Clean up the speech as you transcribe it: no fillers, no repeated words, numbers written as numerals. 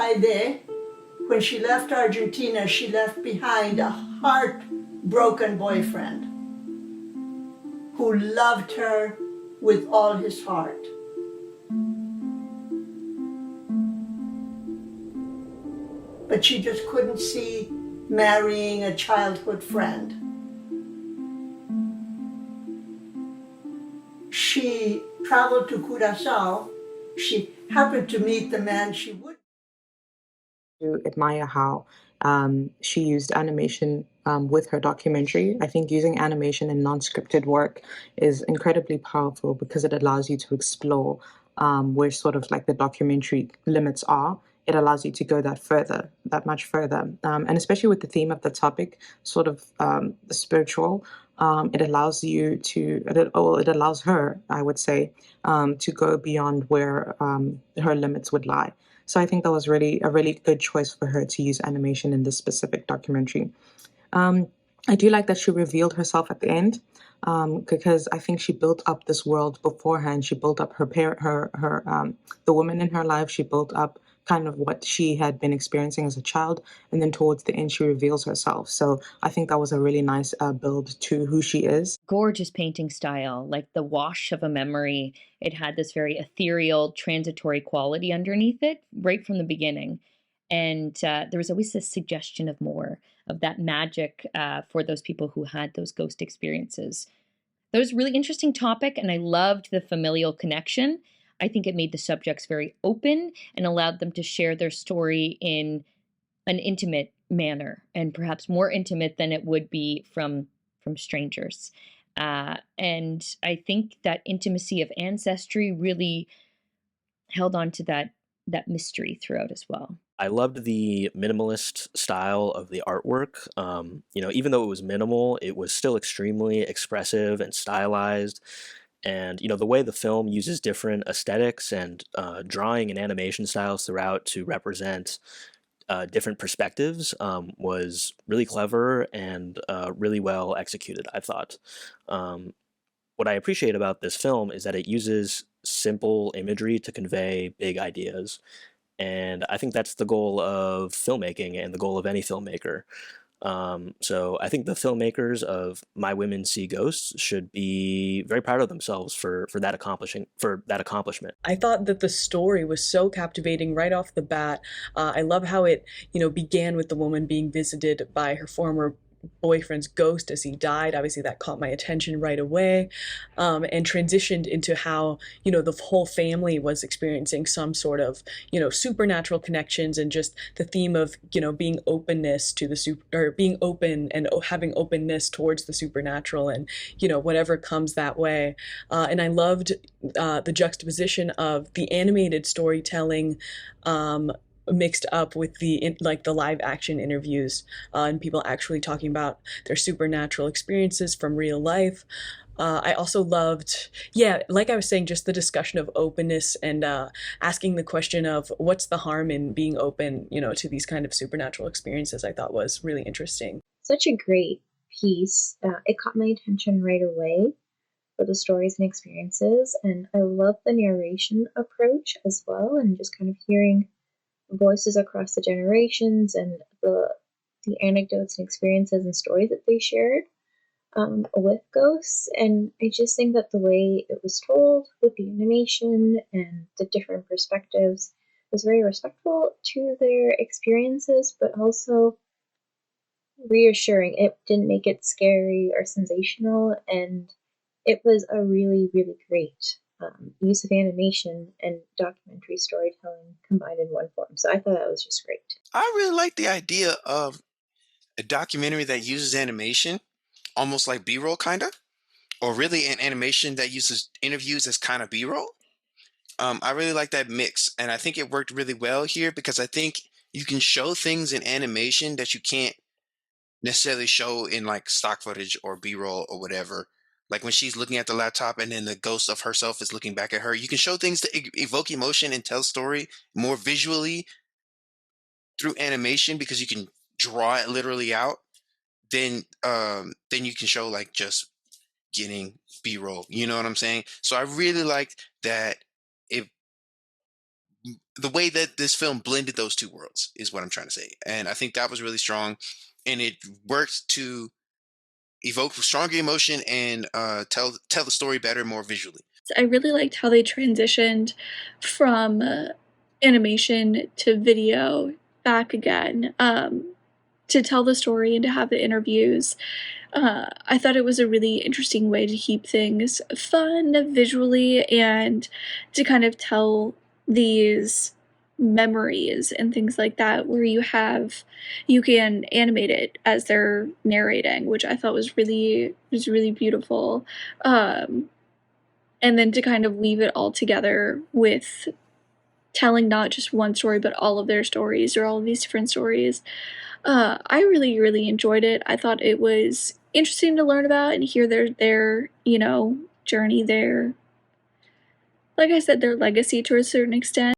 Saide, when she left Argentina, she left behind a heartbroken boyfriend who loved her with all his heart. But she just couldn't see marrying a childhood friend. She traveled to Curaçao. She happened to meet the man she would. To admire how she used animation with her documentary. I think using animation in non-scripted work is incredibly powerful because it allows you to explore where sort of like the documentary limits are. It allows you to go that much further. And especially with the theme of the topic, sort of spiritual, it allows you to, it allows her, I would say, to go beyond where her limits would lie. So I think that was really a really good choice for her to use animation in this specific documentary. Um, I do like that she revealed herself at the end, because I think she built up this world beforehand. She built up the woman in her life. She built up kind of what she had been experiencing as a child, and then towards the end, she reveals herself. So I think that was a really nice build to who she is. Gorgeous painting style, like the wash of a memory. It had this very ethereal, transitory quality underneath it right from the beginning. And there was always this suggestion of more of that magic for those people who had those ghost experiences. That was a really interesting topic, and I loved the familial connection. I think it made the subjects very open and allowed them to share their story in an intimate manner, and perhaps more intimate than it would be from strangers. And I think that intimacy of ancestry really held on to that mystery throughout as well. I loved the minimalist style of the artwork. Even though it was minimal, it was still extremely expressive and stylized. And the way the film uses different aesthetics and drawing and animation styles throughout to represent different perspectives was really clever and really well executed, I thought. What I appreciate about this film is that it uses simple imagery to convey big ideas. And I think that's the goal of filmmaking and the goal of any filmmaker. So I think the filmmakers of My Women See Ghosts should be very proud of themselves for that accomplishment. I thought that the story was so captivating right off the bat. I love how it, began with the woman being visited by her former boyfriend's ghost as he died. Obviously, that caught my attention right away, and transitioned into how, the whole family was experiencing some sort of, supernatural connections, and just the theme of, being openness to the or being open and having openness towards the supernatural, and, whatever comes that way. And I loved the juxtaposition of the animated storytelling, mixed up with the live action interviews, and people actually talking about their supernatural experiences from real life. I also loved, yeah, like I was saying, just the discussion of openness, and asking the question of what's the harm in being open, to these kind of supernatural experiences. I thought was really interesting. Such a great piece. It caught my attention right away for the stories and experiences, and I love the narration approach as well, and just kind of hearing voices across the generations, and the anecdotes and experiences and stories that they shared with ghosts. And I just think that the way it was told with the animation and the different perspectives was very respectful to their experiences, but also reassuring. It didn't make it scary or sensational, and it was a really, really great use of animation and documentary storytelling combined in one form. So I thought that was just great. I really like the idea of a documentary that uses animation, almost like B-roll, kind of, or really an animation that uses interviews as kind of B-roll. I really like that mix, and I think it worked really well here because I think you can show things in animation that you can't necessarily show in like stock footage or B-roll or whatever. Like when she's looking at the laptop and then the ghost of herself is looking back at her, you can show things to evoke emotion and tell story more visually through animation because you can draw it literally out. Then you can show like just getting B-roll. You know what I'm saying? So I really liked that it the way that this film blended those two worlds is what I'm trying to say. And I think that was really strong, and it worked to evoke stronger emotion and tell the story better, more visually. I really liked how they transitioned from animation to video back again, to tell the story and to have the interviews. I thought it was a really interesting way to keep things fun visually and to kind of tell these memories and things like that, where you can animate it as they're narrating, which I thought was really beautiful. And then to kind of weave it all together with telling not just one story but all of their stories, or all of these different stories. I really enjoyed it. I thought it was interesting to learn about and hear their journey, their, like I said, their legacy to a certain extent.